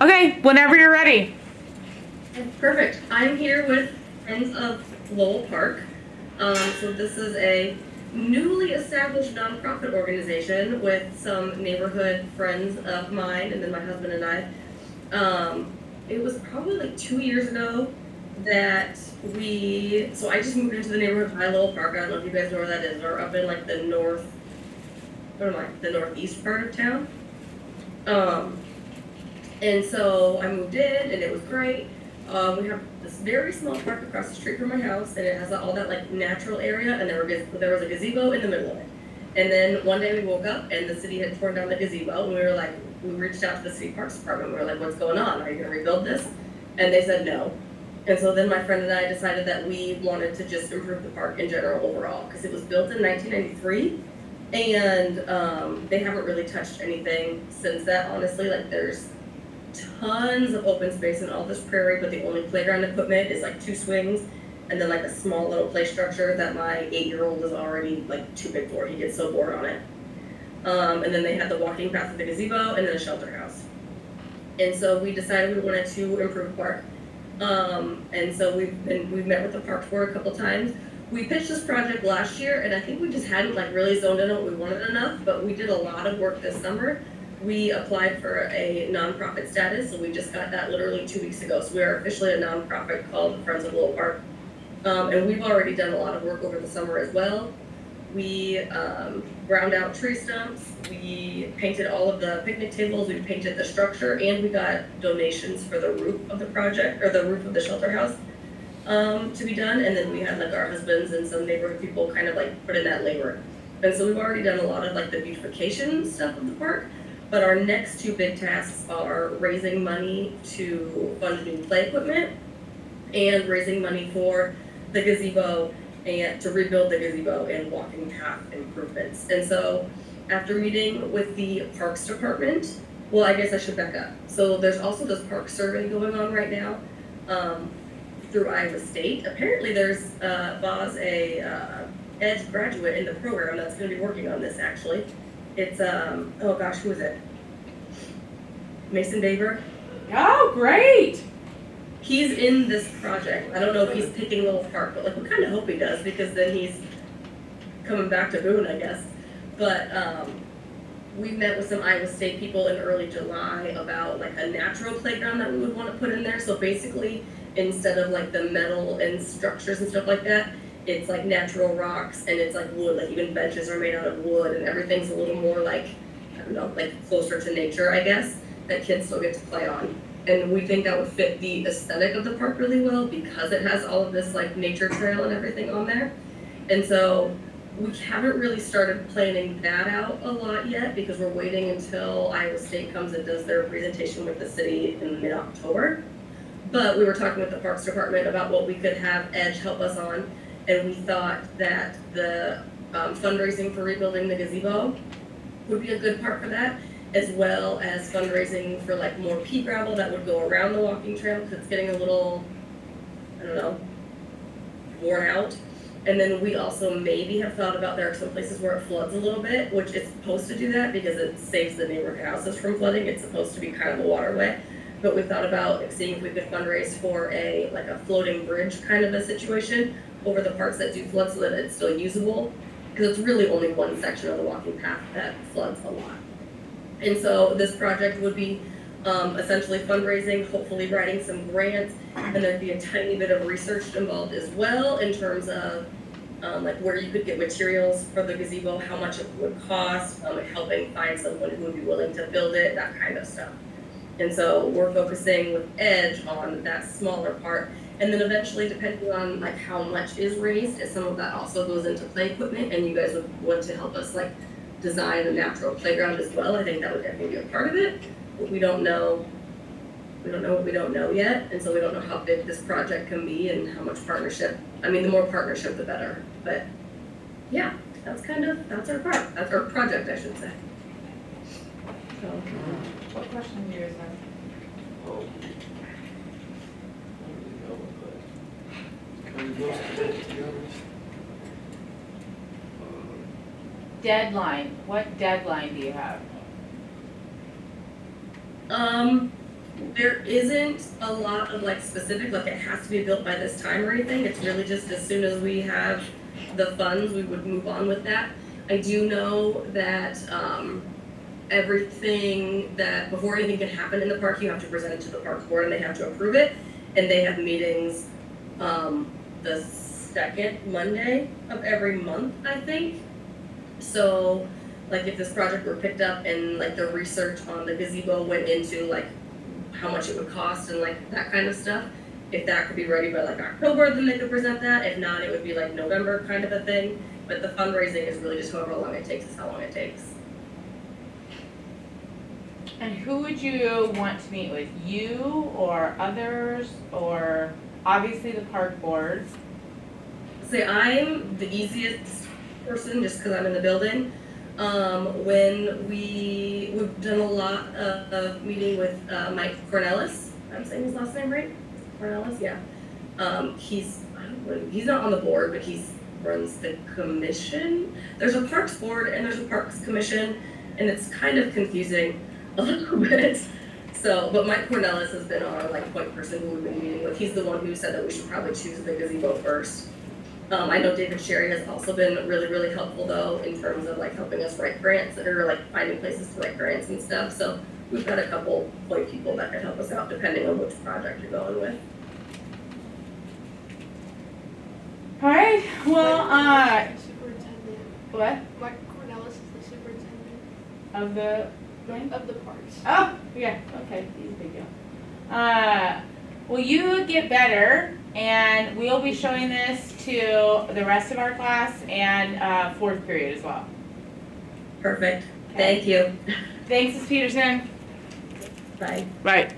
Okay, whenever you're ready. Perfect. I'm here with Friends of Lowell Park. So this is a newly established nonprofit organization with some neighborhood friends of mine, and then my husband and I. It was probably like 2 years ago that so I just moved into the neighborhood by Lowell Park. I don't know if you guys know where that is, or up in like the the northeast part of town. And so I moved in, and it was great. We have this very small park across the street from my house, and it has all that like natural area, and there was a gazebo in the middle of it. And then one day we woke up, and the city had torn down the gazebo, and we reached out to the city parks department. We were like, "What's going on? Are you going to rebuild this?" And they said no. And so then my friend and I decided that we wanted to just improve the park in general overall, because it was built in 1993, and they haven't really touched anything since that. Honestly, like there's tons of open space in all this prairie, but the only playground equipment is like 2 swings and then like a small little play structure that my 8-year-old is already like too big for. He gets so bored on it. And then they had the walking path with the gazebo and then a shelter house. And so we decided we wanted to improve the park. And so we've met with the park board a couple times. We pitched this project last year, and I think we just hadn't like really zoned in on what we wanted enough, but we did a lot of work this summer. We applied for a nonprofit status, and we just got that literally 2 weeks ago. So we are officially a nonprofit called the Friends of Lowell Park. And we've already done a lot of work over the summer as well. We ground out tree stumps, we painted all of the picnic tables, we painted the structure, and we got donations for the roof of the project, or the roof of the shelter house to be done. And then we had like our husbands and some neighborhood people kind of like put in that labor. And so we've already done a lot of like the beautification stuff of the park. But our next 2 big tasks are raising money to fund new play equipment and raising money for the gazebo and to rebuild the gazebo and walking path improvements. And so after meeting with the Parks Department, well, I guess I should back up. So there's also this park survey going on right now through Iowa State. Apparently there's Boz, a Edge graduate in the program that's going to be working on this actually. It's, oh gosh, who is it? Mason Daver. Oh, great. He's in this project. I don't know if he's picking Little Park, but like we kind of hope he does, because then he's coming back to Boone, I guess. But we met with some Iowa State people in early July about like a natural playground that we would want to put in there. So basically, instead of like the metal and structures and stuff like that, it's like natural rocks, and it's like wood, like even benches are made out of wood, and everything's a little more like, I don't know, like closer to nature, I guess, that kids still get to play on. And we think that would fit the aesthetic of the park really well, because it has all of this like nature trail and everything on there. And so we haven't really started planning that out a lot yet, because we're waiting until Iowa State comes and does their presentation with the city in mid-October. But we were talking with the Parks Department about what we could have Edge help us on. And we thought that the fundraising for rebuilding the gazebo would be a good part for that, as well as fundraising for like more pea gravel that would go around the walking trail, because it's getting a little, I don't know, worn out. And then we also maybe have thought about, there are some places where it floods a little bit, which it's supposed to do that because it saves the neighborhood houses from flooding. It's supposed to be kind of a waterway. But we thought about seeing if we could fundraise for like a floating bridge kind of a situation over the parts that do flood, so that it's still usable, because it's really only one section of the walking path that floods a lot. And so this project would be essentially fundraising, hopefully writing some grants, and there'd be a tiny bit of research involved as well, in terms of like where you could get materials for the gazebo, how much it would cost, helping find someone who would be willing to build it, that kind of stuff. And so we're focusing with Edge on that smaller part. And then eventually, depending on like how much is raised, if some of that also goes into play equipment, and you guys would want to help us like design a natural playground as well, I think that would definitely be a part of it. But we don't know what we don't know yet, and so we don't know how big this project can be and how much partnership. I mean, the more partnership, the better. But yeah, that's our part. That's our project, I should say. So, What question do you guys have? Oh. Deadline. What deadline do you have? There isn't a lot of like specific, like it has to be built by this time or anything. It's really just as soon as we have the funds, we would move on with that. I do know that everything that, before anything can happen in the park, you have to present it to the park board and they have to approve it. And they have meetings the second Monday of every month, I think. So like if this project were picked up and like the research on the gazebo went into like how much it would cost and like that kind of stuff, if that could be ready by like October, then they could present that. If not, it would be like November kind of a thing. But the fundraising is really just however long it takes is how long it takes. And who would you want to meet with? You or others, or obviously the park board? Say I'm the easiest person just because I'm in the building. When we've done a lot of meeting with Mike Cornelis. I'm saying his last name right? Cornelis, yeah. He's not on the board, but he runs the commission. There's a parks board and there's a parks commission, and it's kind of confusing a little bit. So, but Mike Cornelis has been our like point person who we've been meeting with. He's the one who said that we should probably choose the gazebo first. I know David Sherry has also been really, really helpful though in terms of like helping us write grants or like finding places to write grants and stuff. So we've got a couple point people that can help us out depending on which project you're going with. All right, well, Superintendent. what? Mike Cornelis is the superintendent Of the of the parks. Oh, yeah, okay, he's a big deal. Well, you get better, and we'll be showing this to the rest of our class and fourth period as well. Perfect. Okay. Thank you. Thanks, Ms. Peterson. Bye. Right.